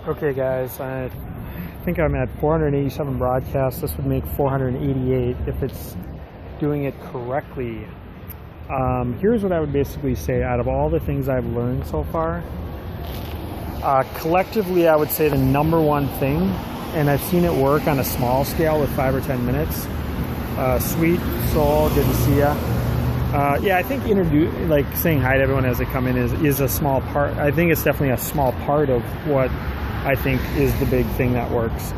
Okay guys, I think I'm at 487 broadcasts. This would make 488 if it's doing it correctly. Here's what I would basically say out of all the things I've learned so far. Collectively, I would say the number one thing, and I've seen it work on a small scale with 5 or 10 minutes. Sweet Soul, good to see ya. Yeah, I think saying hi to everyone as they come in is a small part. I think it's definitely a small part of what I think is the big thing that works.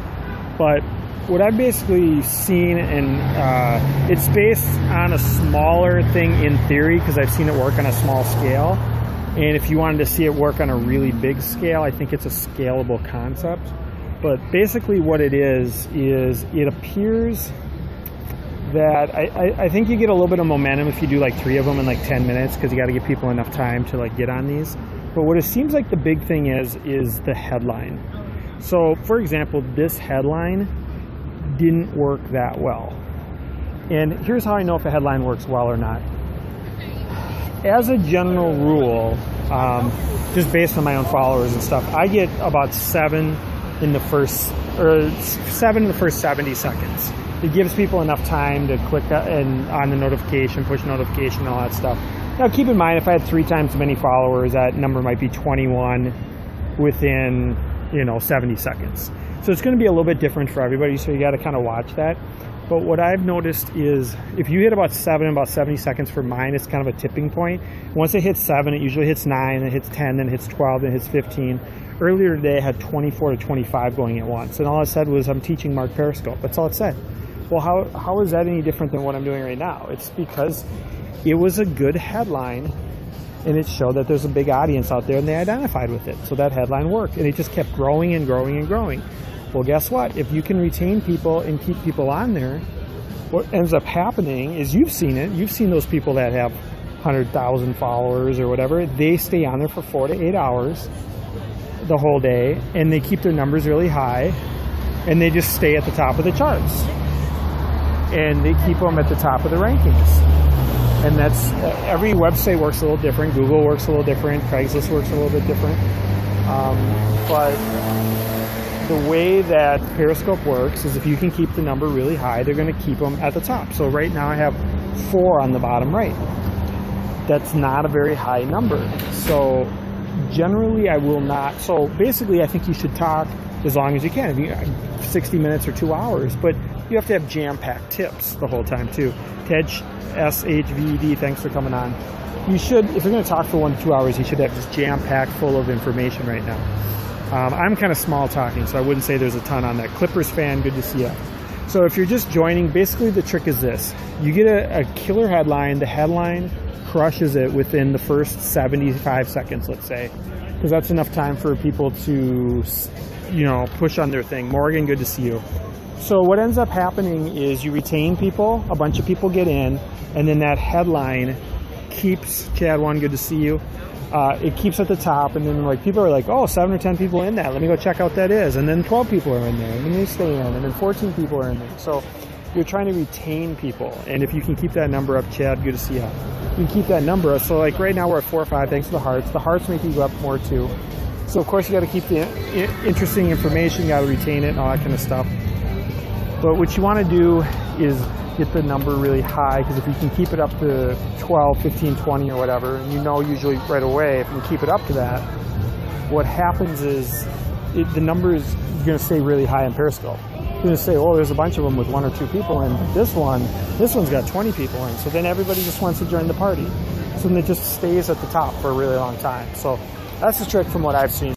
But what I've basically seen, and it's based on a smaller thing in theory because I've seen it work on a small scale. And if you wanted to see it work on a really big scale, I think it's a scalable concept. But basically what it is it appears that I think you get a little bit of momentum if you do like 3 of them in like 10 minutes because you got to give people enough time to like get on these. But what it seems like the big thing is the headline. So for example, this headline didn't work that well. And here's how I know if a headline works well or not. As a general rule, just based on my own followers and stuff, I get about 7 in the first 70 seconds. It gives people enough time to click on the notification, push notification, all that stuff. Now keep in mind, if I had 3 times as many followers, that number might be 21 within 70 seconds. So it's going to be a little bit different for everybody, so you got to kind of watch that. But what I've noticed is if you hit about 7 in about 70 seconds for mine, it's kind of a tipping point. Once it hits 7, it usually hits 9, then it hits 10, then it hits 12, then it hits 15. Earlier today, I had 24 to 25 going at once, and all it said was, I'm teaching Mark Periscope. That's all it said. Well, how is that any different than what I'm doing right now? It's because it was a good headline, and it showed that there's a big audience out there, and they identified with it. So that headline worked, and it just kept growing and growing and growing. Well, guess what? If you can retain people and keep people on there, what ends up happening is you've seen it. You've seen those people that have 100,000 followers or whatever. They stay on there for 4 to 8 hours the whole day, and they keep their numbers really high, and they just stay at the top of the charts. And they keep them at the top of the rankings. And that's, every website works a little different. Google works a little different. Craigslist works a little bit different. But the way that Periscope works is if you can keep the number really high, they're going to keep them at the top. So right now I have 4 on the bottom right. That's not a very high number. So generally I will not. So basically I think you should talk as long as you can. If you 60 minutes or 2 hours, but you have to have jam-packed tips the whole time too. Ted SHVD, thanks for coming on. You should, if you're going to talk for 1 to 2 hours, you should have just jam-packed full of information right now. I'm kind of small talking, so I wouldn't say there's a ton on that. Clippers fan, good to see you. So if you're just joining, basically the trick is this. You get a killer headline, the headline crushes it within the first 75 seconds, let's say, because that's enough time for people to, push on their thing. Morgan, good to see you. So what ends up happening is you retain people, a bunch of people get in, and then that headline keeps, Chad One, good to see you. It keeps at the top, and then people are like, oh, 7 or 10 people in that. Let me go check out that is. And then 12 people are in there, and then they stay in, and then 14 people are in there. So you're trying to retain people, and if you can keep that number up, Chad, good to see you. You can keep that number up. So like right now we're at 4 or 5, thanks to the hearts. The hearts make you go up more too. So of course you got to keep the interesting information, you got to retain it and all that kind of stuff. But what you want to do is get the number really high, because if you can keep it up to 12, 15, 20 or whatever, and usually right away, if you can keep it up to that, what happens is the number is going to stay really high in Periscope. You're going to say, oh, there's a bunch of them with 1 or 2 people in, but this one's got 20 people in. So then everybody just wants to join the party. So then it just stays at the top for a really long time. So that's the trick from what I've seen.